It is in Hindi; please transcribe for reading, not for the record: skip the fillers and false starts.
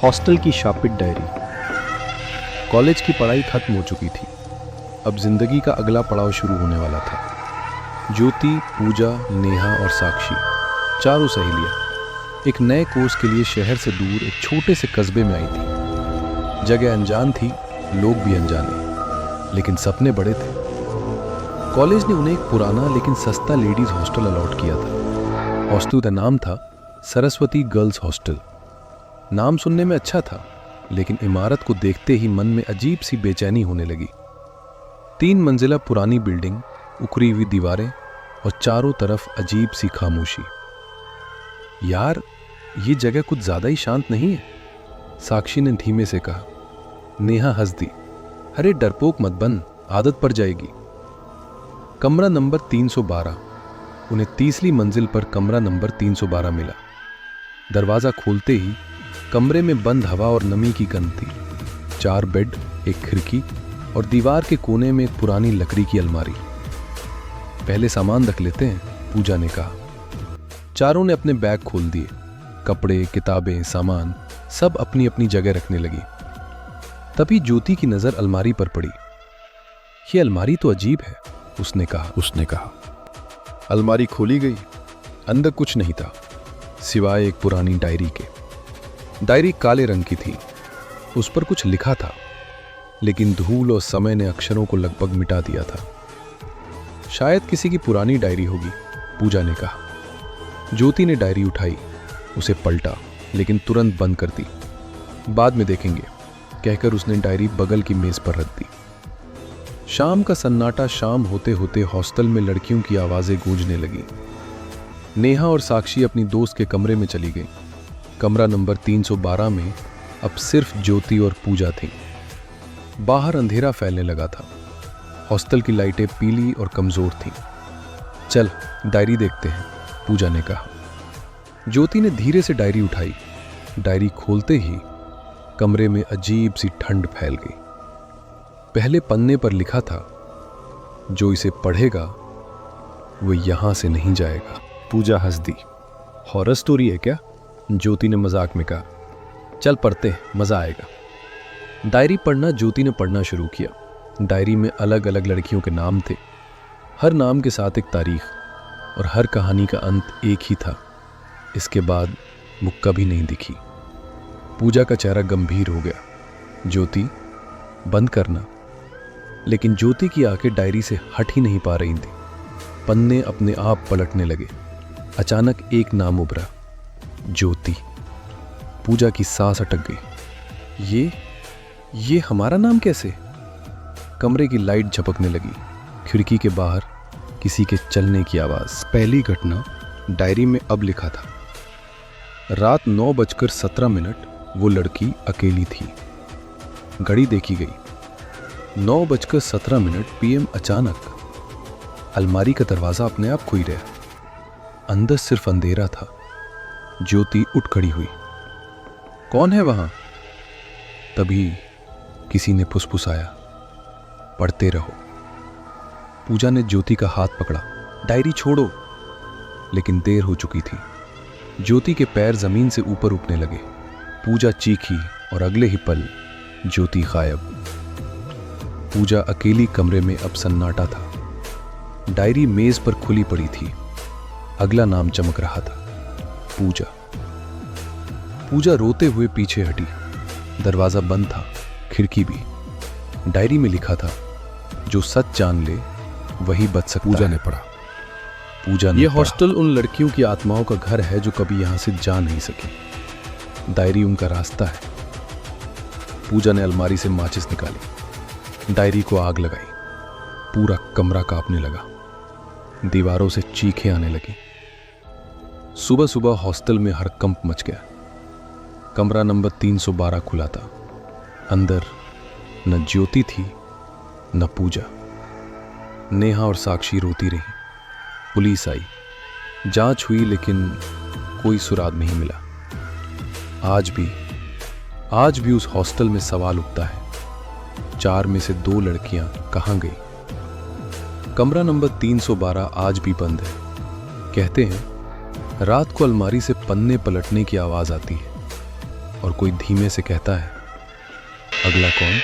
हॉस्टल की शापित डायरी। कॉलेज की पढ़ाई खत्म हो चुकी थी। अब जिंदगी का अगला पड़ाव शुरू होने वाला था। ज्योति, पूजा, नेहा और साक्षी, चारों सहेलियां एक नए कोर्स के लिए शहर से दूर एक छोटे से कस्बे में आई थी। जगह अनजान थी, लोग भी अनजाने, लेकिन सपने बड़े थे। कॉलेज ने उन्हें एक पुराना लेकिन सस्ता लेडीज हॉस्टल अलॉट किया था। हॉस्टल का नाम था सरस्वती गर्ल्स हॉस्टल। नाम सुनने में अच्छा था, लेकिन इमारत को देखते ही मन में अजीब सी बेचैनी होने लगी। 3 मंजिला पुरानी बिल्डिंग, उखड़ी हुई दीवारें और चारों तरफ अजीब सी खामोशी। यार, ये जगह कुछ ज्यादा ही शांत नहीं है, साक्षी ने धीमे से कहा। नेहा हंस दी। अरे डरपोक मत बन, आदत पड़ जाएगी। कमरा नंबर 312। उन्हें 30वीं मंजिल पर कमरा नंबर 312 मिला। दरवाजा खोलते ही कमरे में बंद हवा और नमी की गंध थी। 4 बेड, एक खिड़की और दीवार के कोने में एक पुरानी लकड़ी की अलमारी। पहले सामान रख लेते हैं, पूजा ने कहा। चारों ने अपने बैग खोल दिए। कपड़े, किताबें, सामान सब अपनी अपनी जगह रखने लगी। तभी ज्योति की नजर अलमारी पर पड़ी। यह अलमारी तो अजीब है, उसने कहा। अलमारी खोली गई। अंदर कुछ नहीं था सिवाय एक पुरानी डायरी के। डायरी काले रंग की थी। उस पर कुछ लिखा था, लेकिन धूल और समय ने अक्षरों को लगभग मिटा दिया था। शायद किसी की पुरानी डायरी होगी, पूजा ने कहा। ज्योति ने डायरी उठाई, उसे पलटा, लेकिन तुरंत बंद कर दी। बाद में देखेंगे, कहकर उसने डायरी बगल की मेज पर रख दी। शाम का सन्नाटा शाम होते होते हॉस्टल में लड़कियों की आवाजें गूंजने लगी। नेहा और साक्षी अपनी दोस्त के कमरे में चली गई। कमरा नंबर 312 में अब सिर्फ ज्योति और पूजा थी। बाहर अंधेरा फैलने लगा था। हॉस्टल की लाइटें पीली और कमजोर थीं। चल डायरी देखते हैं, पूजा ने कहा। ज्योति ने धीरे से डायरी उठाई। डायरी खोलते ही कमरे में अजीब सी ठंड फैल गई। पहले पन्ने पर लिखा था, जो इसे पढ़ेगा वो यहां से नहीं जाएगा। पूजा हंस दी। हॉरर स्टोरी है क्या? ज्योति ने मजाक में कहा। चल पढ़ते हैं, मजा आएगा। डायरी पढ़ना ज्योति ने पढ़ना शुरू किया। डायरी में अलग अलग लड़कियों के नाम थे। हर नाम के साथ एक तारीख, और हर कहानी का अंत एक ही था। इसके बाद वो कभी नहीं दिखी। पूजा का चेहरा गंभीर हो गया। ज्योति, बंद करना। लेकिन ज्योति की आंखें डायरी से हट ही नहीं पा रही थी। पन्ने अपने आप पलटने लगे। अचानक एक नाम उभरा, ज्योति। पूजा की सांस अटक गई। ये हमारा नाम कैसे? कमरे की लाइट झपकने लगी। खिड़की के बाहर किसी के चलने की आवाज। पहली घटना डायरी में अब लिखा था, रात 9:17 वो लड़की अकेली थी। घड़ी देखी गई, 9:17 PM। अचानक अलमारी का दरवाजा अपने आप खुल गया। अंदर सिर्फ अंधेरा था। ज्योति उठ खड़ी हुई। कौन है वहां? तभी किसी ने फुसफुसाया, पढ़ते रहो। पूजा ने ज्योति का हाथ पकड़ा। डायरी छोड़ो। लेकिन देर हो चुकी थी। ज्योति के पैर जमीन से ऊपर उठने लगे। पूजा चीखी और अगले ही पल ज्योति गायब। पूजा अकेली कमरे में अब सन्नाटा था। डायरी मेज पर खुली पड़ी थी। अगला नाम चमक रहा था, पूजा। पूजा रोते हुए पीछे हटी। दरवाजा बंद था, खिड़की भी। डायरी में लिखा था, जो सच जान ले वही बच सकता है। पूजा ने यह हॉस्टल उन लड़कियों की आत्माओं का घर है जो कभी यहां से जा नहीं सके। डायरी उनका रास्ता है। पूजा ने अलमारी से माचिस निकाली, डायरी को आग लगाई। पूरा कमरा कांपने लगा। दीवारों से चीखें आने लगी। सुबह सुबह हॉस्टल में हड़कंप मच गया। कमरा नंबर 312 खुला था। अंदर न ज्योति थी न पूजा। नेहा और साक्षी रोती रही। पुलिस आई, जांच हुई, लेकिन कोई सुराग नहीं मिला। आज भी उस हॉस्टल में सवाल उठता है, 4 में से 2 लड़कियां कहां गई? कमरा नंबर 312 आज भी बंद है। कहते हैं रात को अलमारी से पन्ने पलटने की आवाज आती है। और कोई धीमे से कहता है, अगला कौन?